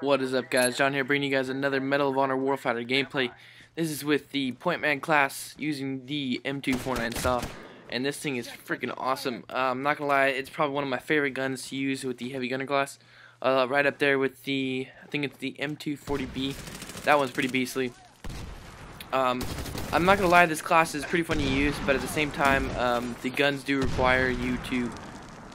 What is up, guys? John here, bringing you guys another Medal of Honor Warfighter gameplay. This is with the Point Man class using the M249 style, and this thing is freaking awesome. I'm not gonna lie, it's probably one of my favorite guns to use with the heavy gunner class. Right up there with the, I think it's the M240B. That one's pretty beastly. I'm not gonna lie, this class is pretty fun to use, but at the same time, the guns do require you to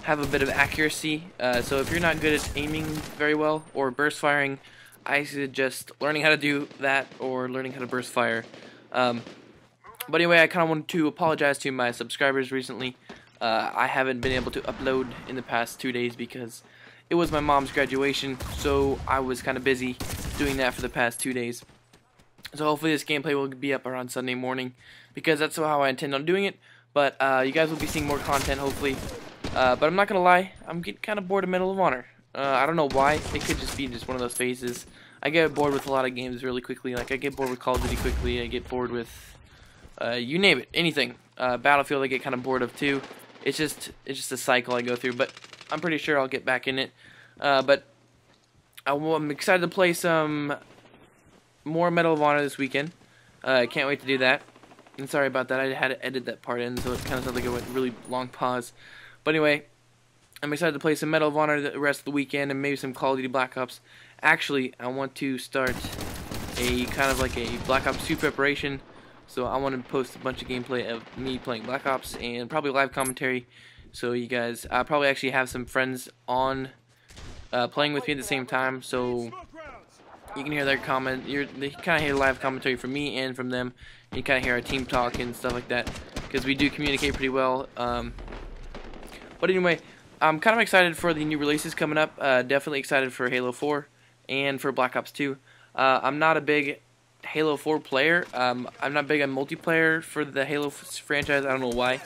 have a bit of accuracy, so if you're not good at aiming very well or burst firing, I suggest learning how to do that or learning how to burst fire. But anyway, I kind of wanted to apologize to my subscribers recently. I haven't been able to upload in the past 2 days because it was my mom's graduation, so I was kind of busy doing that for the past 2 days. So hopefully this gameplay will be up around Sunday morning, because that's how I intend on doing it. But you guys will be seeing more content hopefully. But I'm not gonna lie, I'm getting kind of bored of Medal of Honor. I don't know why. It could just be one of those phases. I get bored with a lot of games really quickly. Like I get bored with Call of Duty quickly. I get bored with you name it, anything. Battlefield I get kind of bored of too. It's just a cycle I go through. But I'm pretty sure I'll get back in it. But I'm excited to play some more Medal of Honor this weekend. I can't wait to do that. And sorry about that. I had to edit that part in, so it kind of sounds like a really long pause. But anyway, I'm excited to play some Medal of Honor the rest of the weekend and maybe some Call of Duty Black Ops. Actually, I want to start a kind of like a Black Ops 2 preparation. So I want to post a bunch of gameplay of me playing Black Ops and probably live commentary. So you guys, I probably actually have some friends on playing with me at the same time. So you can hear their comment. They kind of hear live commentary from me and from them. You kind of hear our team talk and stuff like that, because we do communicate pretty well. But anyway, I'm kind of excited for the new releases coming up. Definitely excited for Halo 4 and for Black Ops 2. I'm not a big Halo 4 player. I'm not big on multiplayer for the Halo franchise. I don't know why.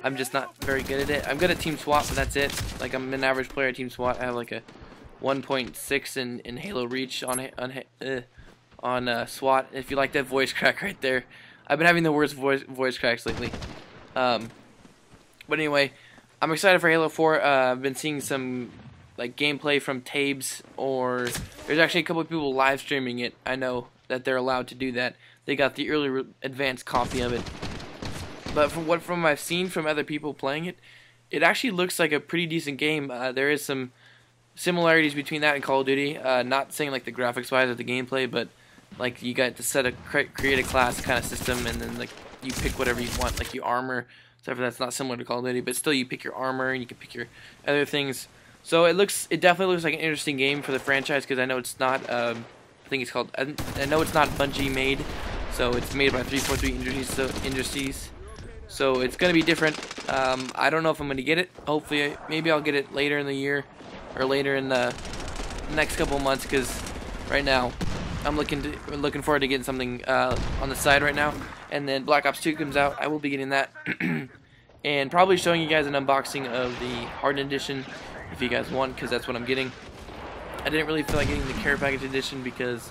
I'm just not very good at it. I'm good at Team SWAT, but that's it. Like, I'm an average player at Team SWAT. I have like a 1.6 in Halo Reach on SWAT. If you like that voice crack right there. I've been having the worst voice cracks lately. But anyway, I'm excited for Halo 4. I've been seeing some like gameplay from Tabes, or there's actually a couple of people live streaming it. I know that they're allowed to do that. They got the early advanced copy of it. But from what I've seen from other people playing it, it actually looks like a pretty decent game. There is some similarities between that and Call of Duty. Not saying like the graphics wise or the gameplay, but like you got to create a class kind of system, and then like you pick whatever you want, like your armor. Except for that's not similar to Call of Duty, but still you pick your armor and you can pick your other things. So it definitely looks like an interesting game for the franchise, because I know it's not. I think it's called. I know it's not Bungie made, so it's made by 343 Industries. So it's gonna be different. I don't know if I'm gonna get it. Hopefully, maybe I'll get it later in the year, or later in the next couple of months, because right now I'm looking forward to getting something on the side right now. And then Black Ops 2 comes out, I will be getting that. And probably showing you guys an unboxing of the Hardened Edition if you guys want, because that's what I'm getting. I didn't really feel like getting the Care Package Edition because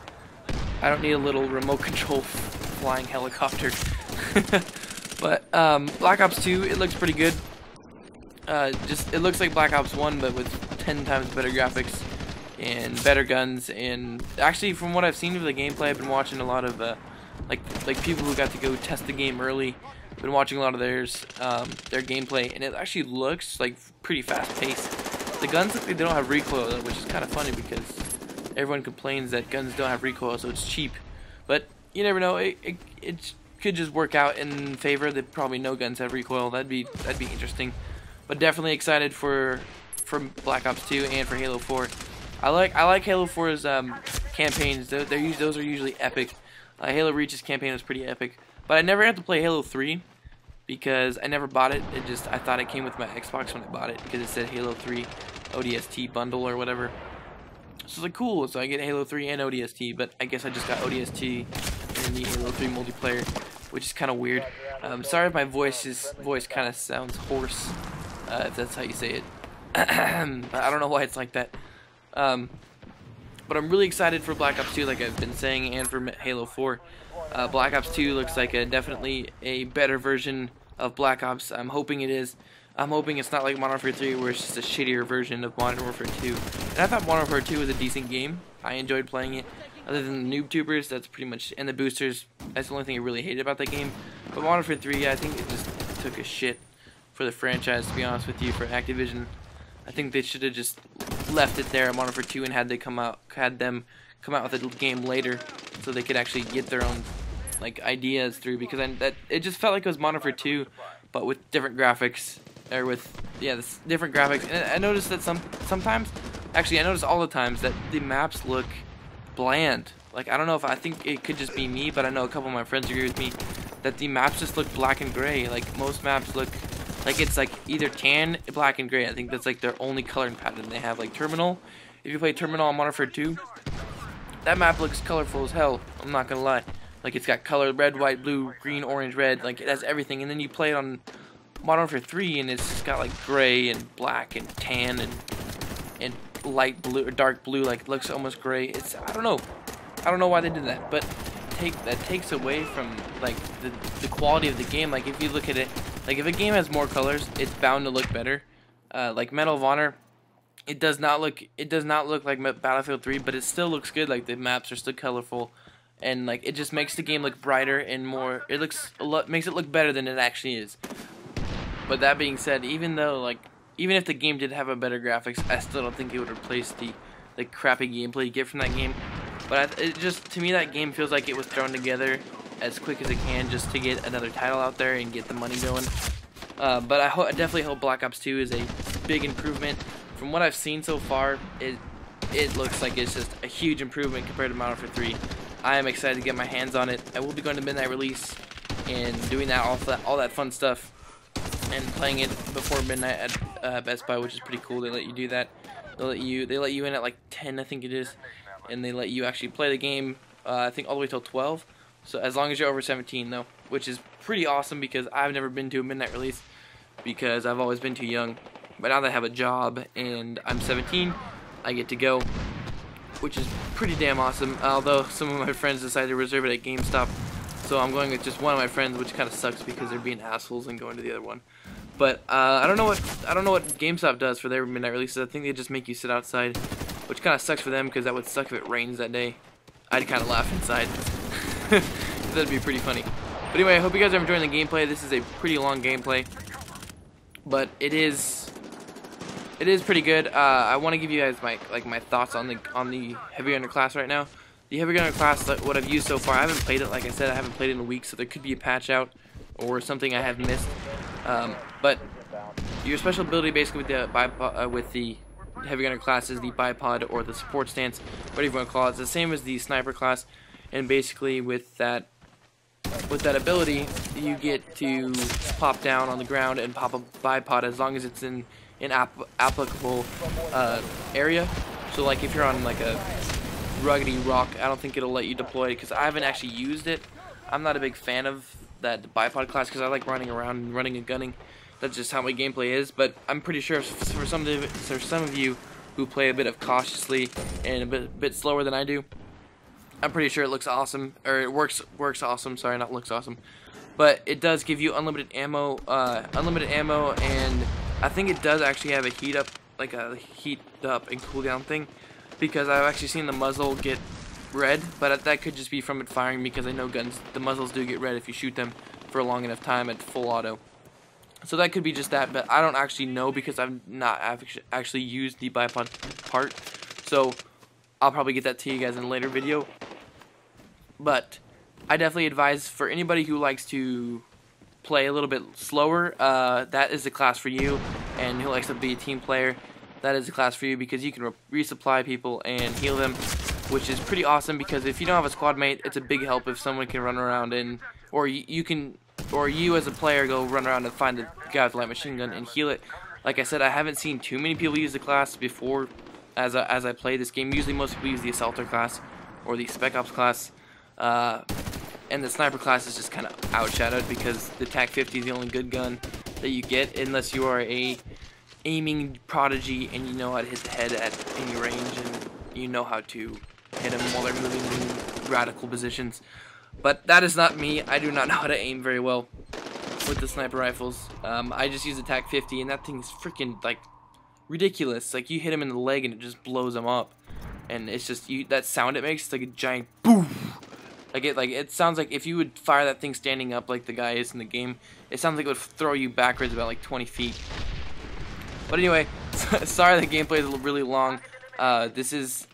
I don't need a little remote control flying helicopter. But Black Ops 2, it looks pretty good. It looks like Black Ops 1, but with 10 times better graphics and better guns. And actually, from what I've seen of the gameplay, I've been watching a lot of like people who got to go test the game early. I've been watching a lot of their gameplay, and it actually looks like pretty fast paced. The guns look like they don't have recoil though, which is kind of funny because everyone complains that guns don't have recoil, so it's cheap. But you never know. It could just work out in favor that probably no guns have recoil. That'd be interesting. But definitely excited for Black Ops 2 and for Halo 4. I like Halo 4's campaigns. Those are usually epic. Halo Reach's campaign was pretty epic, but I never had to play Halo 3 because I never bought it. I thought it came with my Xbox when I bought it, because it said Halo 3 ODST bundle or whatever. So it's like cool. So I get Halo 3 and ODST, but I guess I just got ODST in the Halo 3 multiplayer, which is kind of weird. Sorry if my voice kind of sounds hoarse, if that's how you say it. I don't know why it's like that. But I'm really excited for Black Ops 2, like I've been saying, and for Halo 4. Black Ops 2 looks like definitely a better version of Black Ops. I'm hoping it is. I'm hoping it's not like Modern Warfare 3 where it's just a shittier version of Modern Warfare 2. And I thought Modern Warfare 2 was a decent game. I enjoyed playing it. Other than the noob tubers, that's pretty much, and the boosters, that's the only thing I really hated about that game. But Modern Warfare 3, I think it just took a shit for the franchise, to be honest with you, for Activision. I think they should have just left it there at Modern Warfare 2 and had them come out with a game later, so they could actually get their own like ideas through. Because it just felt like it was Modern Warfare 2, but with different graphics, or with different graphics. And I noticed that sometimes, actually, I noticed all the times that the maps look bland. Like, I don't know if I think it could just be me, but I know a couple of my friends agree with me that the maps just look black and gray. Like, most maps look like it's like either tan, black, and gray. I think that's like their only coloring pattern they have. Like Terminal, if you play Terminal on Modern Warfare 2, that map looks colorful as hell. I'm not gonna lie. Like, it's got color: red, white, blue, green, orange, red. Like, it has everything. And then you play it on Modern Warfare 3, and it's just got like gray and black and tan and light blue or dark blue. Like, it looks almost gray. It's, I don't know why they did that, but that takes away from like the quality of the game. Like, if you look at it, like if a game has more colors, it's bound to look better. Like Medal of Honor, it does not look like Battlefield 3, but it still looks good. Like, the maps are still colorful, and like it just makes the game look brighter and more. It makes it look better than it actually is. But that being said, even if the game did have a better graphics, I still don't think it would replace the crappy gameplay you get from that game. But to me, that game feels like it was thrown together as quick as it can just to get another title out there and get the money going. But I definitely hope Black Ops 2 is a big improvement. From what I've seen so far, it looks like it's just a huge improvement compared to Modern Warfare 3. I am excited to get my hands on it. I will be going to midnight release and doing all that fun stuff and playing it before midnight at Best Buy, which is pretty cool. They let you do that. They let you in at like 10, I think it is, and they let you actually play the game. I think all the way till 12. So as long as you're over 17, though, which is pretty awesome because I've never been to a midnight release because I've always been too young. But now that I have a job and I'm 17, I get to go, which is pretty damn awesome. Although some of my friends decided to reserve it at GameStop, so I'm going with just one of my friends, which kind of sucks because they're being assholes and going to the other one. But I don't know what GameStop does for their midnight releases. I think they just make you sit outside, which kind of sucks for them because that would suck if it rains that day. I'd kind of laugh inside. That'd be pretty funny. But anyway, I hope you guys are enjoying the gameplay. This is a pretty long gameplay, but it is pretty good. I want to give you guys my thoughts on the heavy gunner class right now. The heavy gunner class, what I've used so far, I haven't played it. Like I said, I haven't played it in a week, so there could be a patch out or something I have missed. But your special ability basically with the heavy gunner class is the bipod or the support stance, whatever you want to call it. It's the same as the sniper class, and basically with that ability, you get to pop down on the ground and pop a bipod as long as it's in an applicable area. So like if you're on like a ruggedy rock, I don't think it'll let you deploy it because I haven't actually used it. I'm not a big fan of that bipod class because I like running around and running and gunning. That's just how my gameplay is. But I'm pretty sure for some of you who play a bit of cautiously and a bit slower than I do, I'm pretty sure it looks awesome, or it works awesome. Sorry, not looks awesome, but it does give you unlimited ammo, and I think it does actually have a heat up and cooldown thing, because I've actually seen the muzzle get red, but that could just be from it firing, because I know guns, the muzzles do get red if you shoot them for a long enough time at full auto. So that could be just that, but I don't actually know because I've not actually used the bipod part. So I'll probably get that to you guys in a later video. But I definitely advise for anybody who likes to play a little bit slower, that is the class for you, and who likes to be a team player, that is the class for you, because you can resupply people and heal them, which is pretty awesome, because if you don't have a squad mate, it's a big help if someone can run around and, or you as a player go run around and find the guy with the light machine gun and heal it. Like I said, I haven't seen too many people use the class before as I play this game. Usually most people use the Assaulter class or the Spec Ops class. And the Sniper class is just kind of outshadowed because the TAC-50 is the only good gun that you get, unless you are a aiming prodigy and you know how to hit the head at any range and you know how to hit them while they're moving in radical positions. But that is not me. I do not know how to aim very well. with the sniper rifles. I just use the TAC 50, and that thing is freaking like ridiculous. Like you hit him in the leg and it just blows him up, and it's just that sound it makes. It's like a giant boom. It sounds like if you would fire that thing standing up like the guy is in the game, it sounds like it would throw you backwards about like 20 feet. But anyway, sorry the gameplay is really long. This is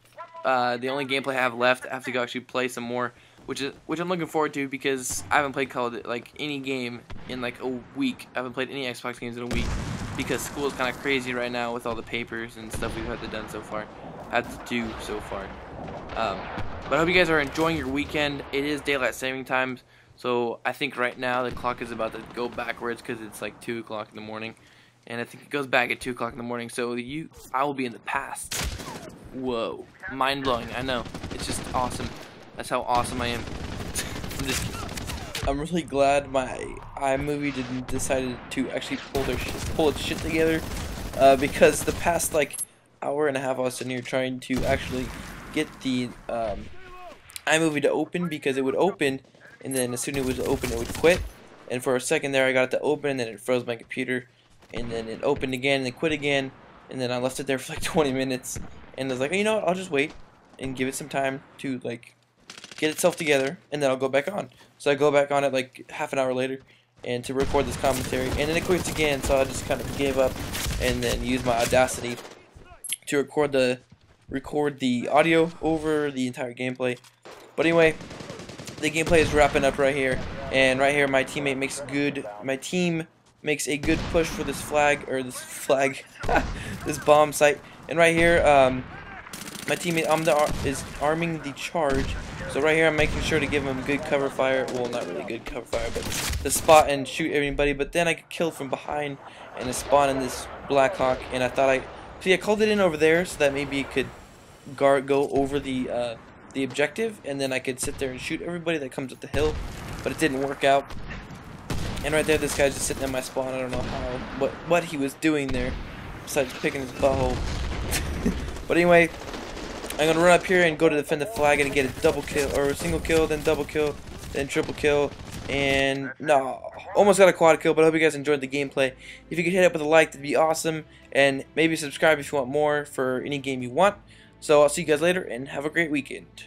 the only gameplay I have left. I have to go actually play some more, which I'm looking forward to because I haven't played any game in like a week. I haven't played any Xbox games in a week because school is kind of crazy right now with all the papers and stuff we've had to do so far. But I hope you guys are enjoying your weekend. It is daylight saving time, so I think right now the clock is about to go backwards because it's like 2 o'clock in the morning, and I think it goes back at 2 o'clock in the morning. So I will be in the past. Whoa, mind blowing! I know, it's just awesome. That's how awesome I am. I'm really glad my iMovie decided to actually pull its shit together, because the past like hour and a half I was sitting here trying to actually get the iMovie to open, because it would open and then as soon as it would open it would quit, and for a second there I got it to open and then it froze my computer, and then it opened again and then quit again, and then I left it there for like 20 minutes and I was like, you know what, I'll just wait and give it some time to like get itself together and then I'll go back on. So I go back on it like half an hour later and to record this commentary, and then it quits again, so I just kind of gave up and then used my Audacity to record the audio over the entire gameplay. But anyway, the gameplay is wrapping up right here, and right here my team makes a good push for this this bomb site, and right here my teammate is arming the charge. So right here I'm making sure to give him good cover fire. Well, not really good cover fire, but to spot and shoot everybody. But then I get killed from behind and to spawn in this Blackhawk, and I called it in over there so that maybe it could go over the objective, and then I could sit there and shoot everybody that comes up the hill. But it didn't work out. And right there, this guy's just sitting in my spawn. I don't know what he was doing there besides picking his butthole. But anyway, I'm gonna run up here and go to defend the flag and get a double kill, or a single kill, then double kill, then triple kill, and no, almost got a quad kill. But I hope you guys enjoyed the gameplay. If you could hit up with a like, that'd be awesome, and maybe subscribe if you want more for any game you want. So I'll see you guys later and have a great weekend.